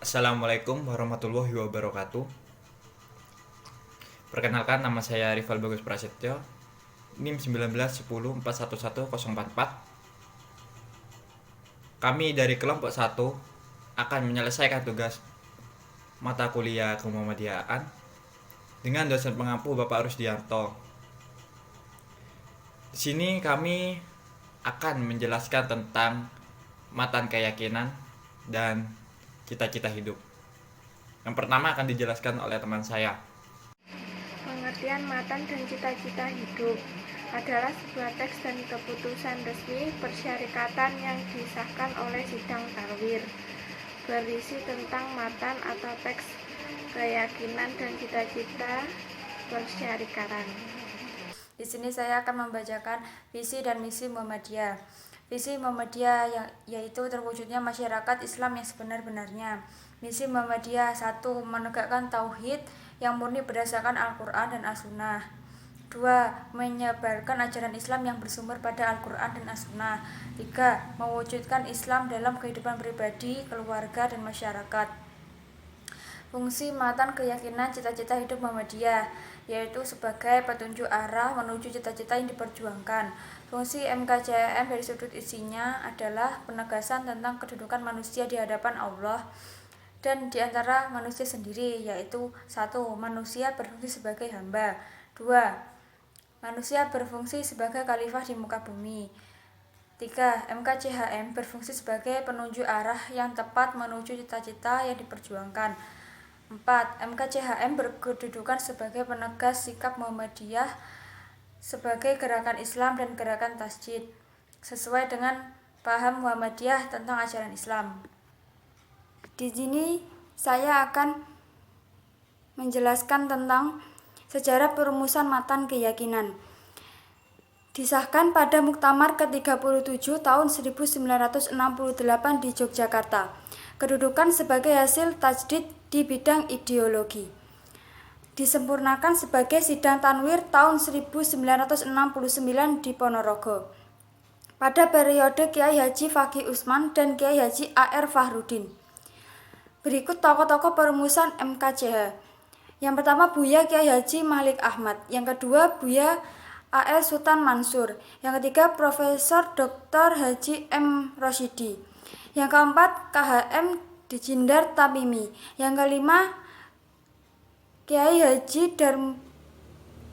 Assalamualaikum warahmatullahi wabarakatuh. Perkenalkan, nama saya Rival Bagus Prasetyo, NIM 1910411044. Kami dari kelompok 1 akan menyelesaikan tugas mata kuliah kemuhammadiyaan dengan dosen pengampu Bapak Rusdianto. Di sini kami akan menjelaskan tentang matan keyakinan dan cita-cita hidup. Yang pertama akan dijelaskan oleh teman saya. Pengertian matan dan cita-cita hidup adalah sebuah teks dan keputusan resmi persyarikatan yang disahkan oleh sidang talwir, berisi tentang matan atau teks keyakinan dan cita-cita persyarikatan. Di sini saya akan membacakan visi dan misi Muhammadiyah. Visi Muhammadiyah yaitu terwujudnya masyarakat Islam yang sebenar-benarnya. Misi Muhammadiyah 1. Menegakkan tauhid yang murni berdasarkan Al-Quran dan As-Sunnah. 2. Menyebarkan ajaran Islam yang bersumber pada Al-Quran dan As-Sunnah. 3. Mewujudkan Islam dalam kehidupan pribadi, keluarga, dan masyarakat. Fungsi matan keyakinan cita-cita hidup Muhammadiyah yaitu sebagai petunjuk arah menuju cita-cita yang diperjuangkan. Fungsi MKCM dari sudut isinya adalah penegasan tentang kedudukan manusia di hadapan Allah dan di antara manusia sendiri, yaitu 1. Manusia berfungsi sebagai hamba. 2. Manusia berfungsi sebagai khalifah di muka bumi. 3. MKCHM berfungsi sebagai penunjuk arah yang tepat menuju cita-cita yang diperjuangkan. 4. MKCHM berkedudukan sebagai penegas sikap Muhammadiyah sebagai gerakan Islam dan gerakan tasjid, sesuai dengan paham Muhammadiyah tentang ajaran Islam. Di sini saya akan menjelaskan tentang sejarah perumusan matan keyakinan. Disahkan pada Muktamar ke-37 tahun 1968 di Yogyakarta. Kedudukan sebagai hasil tajdid di bidang ideologi. Disempurnakan sebagai sidang tanwir tahun 1969 di Ponorogo. Pada periode Kiai Haji Fakih Usman dan Kiai Haji A.R. Fahrudin. Berikut tokoh-tokoh perumusan MKCH. Yang pertama Buya Kiai Haji Malik Ahmad. Yang kedua Buya A.R. Sultan Mansur. Yang ketiga Profesor Dr. Haji M. Rosyidi. Yang keempat KHM Dijindar Tamimi. Yang kelima Kiai Haji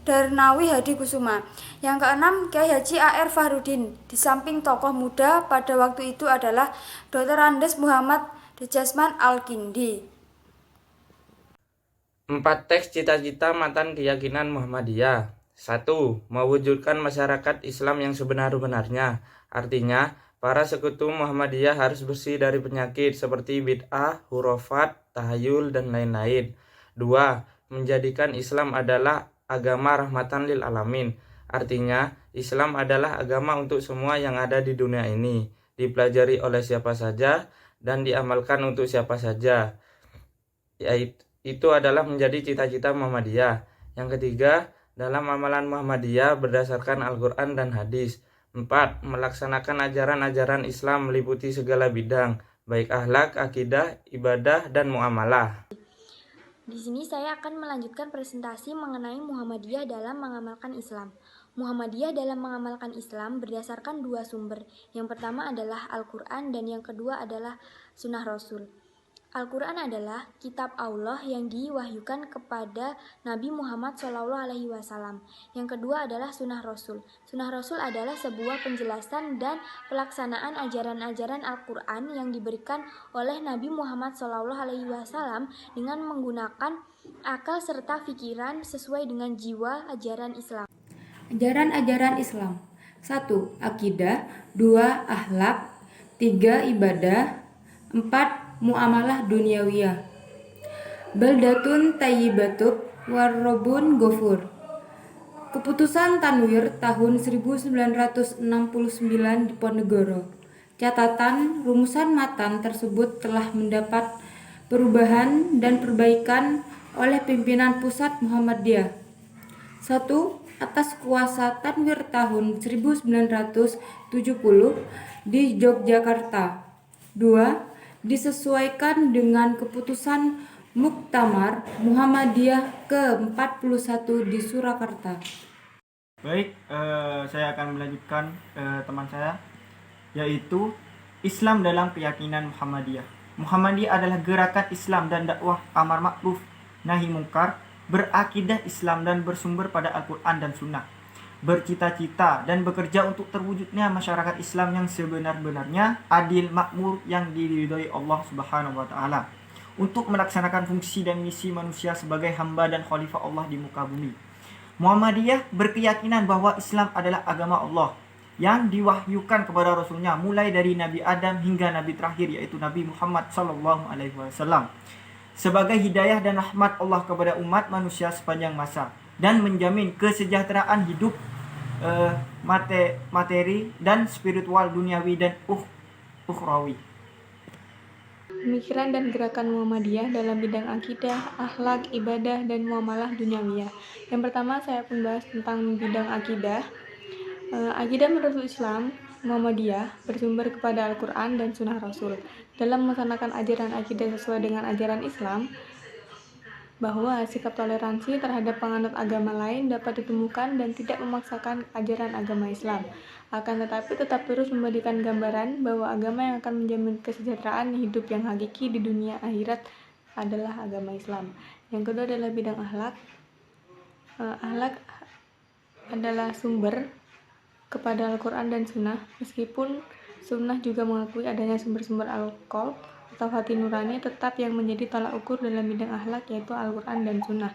Darnawi Hadi Kusuma. Yang keenam Kiai Haji A.R. Fahrudin. Di samping tokoh muda pada waktu itu adalah Dr. Andes Muhammad Dejasman Al-Kindi. 4 teks cita-cita matan keyakinan Muhammadiyah. 1. Mewujudkan masyarakat Islam yang sebenar-benarnya. Artinya, para sekutu Muhammadiyah harus bersih dari penyakit seperti bid'ah, hurafat, tahayul, dan lain-lain. 2. Menjadikan Islam adalah agama rahmatan lil alamin. Artinya, Islam adalah agama untuk semua yang ada di dunia ini, dipelajari oleh siapa saja dan diamalkan untuk siapa saja. Itu adalah menjadi cita-cita Muhammadiyah. Yang ketiga, dalam amalan Muhammadiyah berdasarkan Al-Quran dan hadis. 4. Melaksanakan ajaran-ajaran Islam meliputi segala bidang, baik akhlak, akidah, ibadah, dan muamalah. Di sini saya akan melanjutkan presentasi mengenai Muhammadiyah dalam mengamalkan Islam. Muhammadiyah dalam mengamalkan Islam berdasarkan 2 sumber. Yang pertama adalah Al-Quran dan yang kedua adalah Sunnah Rasul. Al-Quran adalah kitab Allah yang diwahyukan kepada Nabi Muhammad SAW. Yang kedua adalah Sunnah Rasul. Sunnah Rasul adalah sebuah penjelasan dan pelaksanaan ajaran-ajaran Al-Quran yang diberikan oleh Nabi Muhammad SAW dengan menggunakan akal serta pikiran sesuai dengan jiwa ajaran Islam. Ajaran-ajaran Islam. 1. Akidah. 2. Akhlak. 3. Ibadah. 4. Muamalah duniawiyah. Baldatun tayyibatun warrobun gofur. Keputusan Tanwir tahun 1969 di Ponegoro. Catatan rumusan matan tersebut telah mendapat perubahan dan perbaikan oleh pimpinan pusat Muhammadiyah. 1. Atas kuasa Tanwir tahun 1970 di Yogyakarta. 2. disesuaikan dengan keputusan Muktamar Muhammadiyah ke-41 di Surakarta. Baik, saya akan melanjutkan teman saya, yaitu Islam dalam keyakinan Muhammadiyah. Muhammadiyah adalah gerakan Islam dan dakwah amar ma'ruf nahi mungkar, berakidah Islam dan bersumber pada Al-Quran dan Sunnah, bercita-cita dan bekerja untuk terwujudnya masyarakat Islam yang sebenar-benarnya, adil, makmur, yang diridhoi Allah Subhanahu wa Ta'ala, untuk melaksanakan fungsi dan misi manusia sebagai hamba dan khalifah Allah di muka bumi. Muhammadiyah berkeyakinan bahwa Islam adalah agama Allah yang diwahyukan kepada Rasulnya mulai dari Nabi Adam hingga Nabi terakhir, yaitu Nabi Muhammad SAW, sebagai hidayah dan rahmat Allah kepada umat manusia sepanjang masa, dan menjamin kesejahteraan hidup materi dan spiritual duniawi dan ukhrawi. Pemikiran dan gerakan Muhammadiyah dalam bidang akidah, akhlak, ibadah, dan muamalah duniawiyah. Yang pertama saya akan bahas tentang bidang akidah. Akidah menurut Islam Muhammadiyah bersumber kepada Al-Quran dan Sunnah Rasul. Dalam melaksanakan ajaran akidah sesuai dengan ajaran Islam, bahwa sikap toleransi terhadap penganut agama lain dapat ditemukan dan tidak memaksakan ajaran agama Islam. Akan tetapi tetap terus memberikan gambaran bahwa agama yang akan menjamin kesejahteraan hidup yang hakiki di dunia akhirat adalah agama Islam. Yang kedua adalah bidang akhlak. Akhlak adalah sumber kepada Al-Quran dan Sunnah, meskipun Sunnah juga mengakui adanya sumber-sumber al-qalb atau hati nurani, tetap yang menjadi tolak ukur dalam bidang akhlak yaitu Al-Quran dan Sunnah.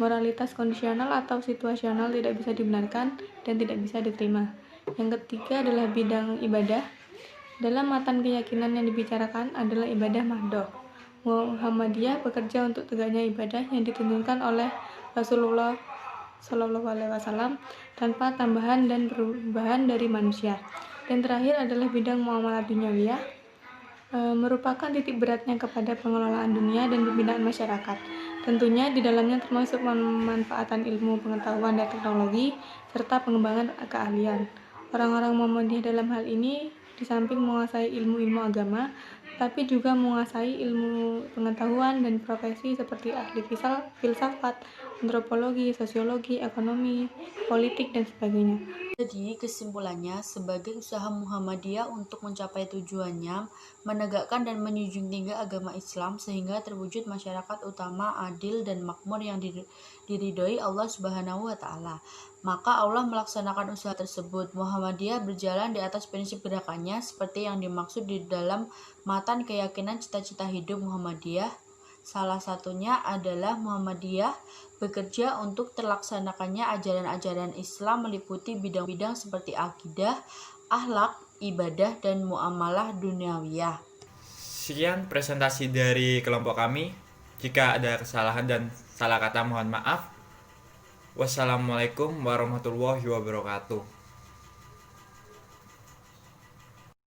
Moralitas kondisional atau situasional tidak bisa dibenarkan dan tidak bisa diterima. Yang ketiga adalah bidang ibadah. Dalam matan keyakinan yang dibicarakan adalah ibadah mahdoh. Muhammadiyah bekerja untuk tegaknya ibadah yang dituntunkan oleh Rasulullah SAW tanpa tambahan dan perubahan dari manusia. Dan terakhir adalah bidang muamalah duniawiyah, merupakan titik beratnya kepada pengelolaan dunia dan pembinaan masyarakat. Tentunya di dalamnya termasuk pemanfaatan ilmu pengetahuan dan teknologi serta pengembangan keahlian. Orang-orang Muhammadiyah dalam hal ini di samping menguasai ilmu-ilmu agama, tapi juga menguasai ilmu pengetahuan dan profesi seperti ahli filsafat, antropologi, sosiologi, ekonomi, politik, dan sebagainya. Jadi, kesimpulannya, sebagai usaha Muhammadiyah untuk mencapai tujuannya, menegakkan dan menjunjung tinggi agama Islam sehingga terwujud masyarakat utama, adil, dan makmur yang diridhoi Allah Subhanahu wa Ta'ala. Maka Allah melaksanakan usaha tersebut. Muhammadiyah berjalan di atas prinsip gerakannya seperti yang dimaksud di dalam matan keyakinan cita-cita hidup Muhammadiyah. Salah satunya adalah Muhammadiyah bekerja untuk terlaksanakannya ajaran-ajaran Islam meliputi bidang-bidang seperti akidah, akhlak, ibadah, dan muamalah duniawiyah. Sekian presentasi dari kelompok kami. Jika ada kesalahan dan salah kata mohon maaf. Wassalamualaikum warahmatullahi wabarakatuh.